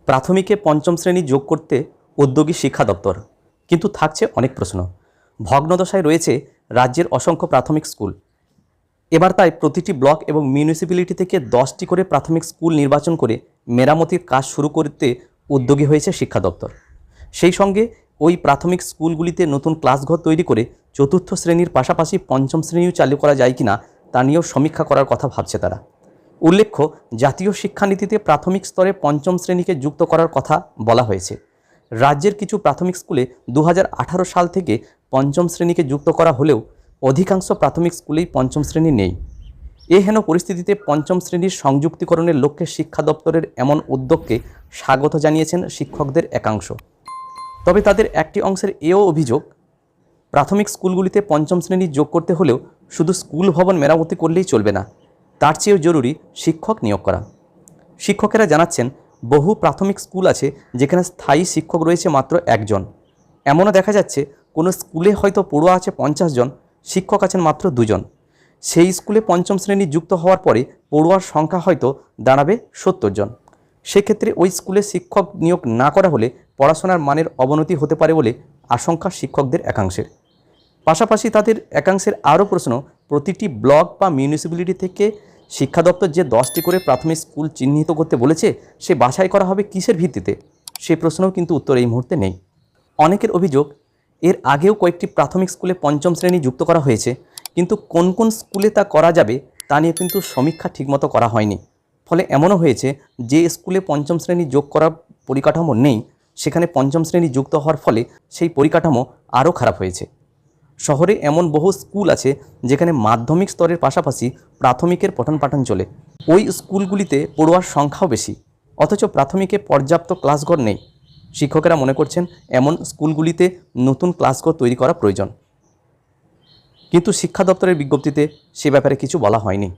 প্রাথমিকে পঞ্চম শ্রেণী যোগ করতে উদ্যোগী শিক্ষা দপ্তর, কিন্তু থাকছে অনেক প্রশ্ন। ভগ্নদশায় রয়েছে রাজ্যের অসংখ্য প্রাথমিক স্কুল। এবার তাই প্রতিটি ব্লক এবং মিউনিসিপ্যালিটি থেকে 10টি করে প্রাথমিক স্কুল নির্বাচন করে মেরামতির কাজ শুরু করতে উদ্যোগী হয়েছে শিক্ষা দপ্তর। সেই সঙ্গে ওই প্রাথমিক স্কুলগুলিতে নতুন ক্লাসঘর তৈরি করে চতুর্থ শ্রেণীর পাশাপাশি পঞ্চম শ্রেণীও চালু করা যায় কিনা তা নিয়েও সমীক্ষা করার কথা ভাবছে তারা। উল্লেখ্য, জাতীয় শিক্ষানীতিতে প্রাথমিক স্তরে পঞ্চম শ্রেণীকে যুক্ত করার কথা বলা হয়েছে। রাজ্যের কিছু প্রাথমিক স্কুলে 2018 সাল থেকে পঞ্চম শ্রেণীকে যুক্ত করা হলেও অধিকাংশ প্রাথমিক স্কুলেই পঞ্চম শ্রেণী নেই। হেন পরিস্থিতিতে পঞ্চম শ্রেণীর সংযুক্তিকরণের লক্ষ্যে শিক্ষা দপ্তরের এমন উদ্যোগকে স্বাগত জানিয়েছেন শিক্ষকদের একাংশ। তবে তাদের একটি অংশের এও অভিযোগ, প্রাথমিক স্কুলগুলিতে পঞ্চম শ্রেণী যোগ করতে হলেও শুধু স্কুল ভবন মেরামতি করলেই চলবে না, তার চেয়েও জরুরি শিক্ষক নিয়োগ করা। শিক্ষকেরা জানাচ্ছেন, বহু প্রাথমিক স্কুল আছে যেখানে স্থায়ী শিক্ষক রয়েছে মাত্র একজন। এমনও দেখা যাচ্ছে কোনো স্কুলে হয়তো পড়ুয়া আছে 50 জন, শিক্ষক আছেন মাত্র 2 জন। সেই স্কুলে পঞ্চম শ্রেণী যুক্ত হওয়ার পরে পড়ুয়ার সংখ্যা হয়তো দাঁড়াবে 70 জন। সেক্ষেত্রে ওই স্কুলে শিক্ষক নিয়োগ না করা হলে পড়াশোনার মানের অবনতি হতে পারে বলে আশঙ্কা শিক্ষকদের একাংশের। পাশাপাশি তাদের একাংশের আরও প্রশ্ন, প্রতিটি ব্লক বা মিউনিসিপ্যালিটি থেকে শিক্ষা দপ্তর যে 10টি করে প্রাথমিক স্কুল চিহ্নিত করতে বলেছে, সে বাছাই করা হবে কিসের ভিত্তিতে? সেই প্রশ্নও কিন্তু উত্তর এই মুহূর্তে নেই। অনেকের অভিযোগ, এর আগেও কয়েকটি প্রাথমিক স্কুলে পঞ্চম শ্রেণী যুক্ত করা হয়েছে, কিন্তু কোন কোন স্কুলে তা করা যাবে তা নিয়ে কিন্তু সমীক্ষা ঠিকমতো করা হয়নি। ফলে এমনও হয়েছে যে স্কুলে পঞ্চম শ্রেণী যোগ করার পরিকাঠামো নেই, সেখানে পঞ্চম শ্রেণী যুক্ত হওয়ার ফলে সেই পরিকাঠামো আরও খারাপ হয়েছে। শহরে এমন বহু স্কুল আছে যেখানে মাধ্যমিক স্তরের পাশাপাশি প্রাথমিকের পঠন পাঠন চলে। ওই স্কুলগুলিতে পড়ুয়ার সংখ্যাও বেশি, অথচ প্রাথমিকে পর্যাপ্ত ক্লাসঘর নেই। শিক্ষকেরা মনে করছেন এমন স্কুলগুলিতে নতুন ক্লাসঘর তৈরি করা প্রয়োজন, কিন্তু শিক্ষা দপ্তরের বিজ্ঞপ্তিতে সে ব্যাপারে কিছু বলা হয়নি।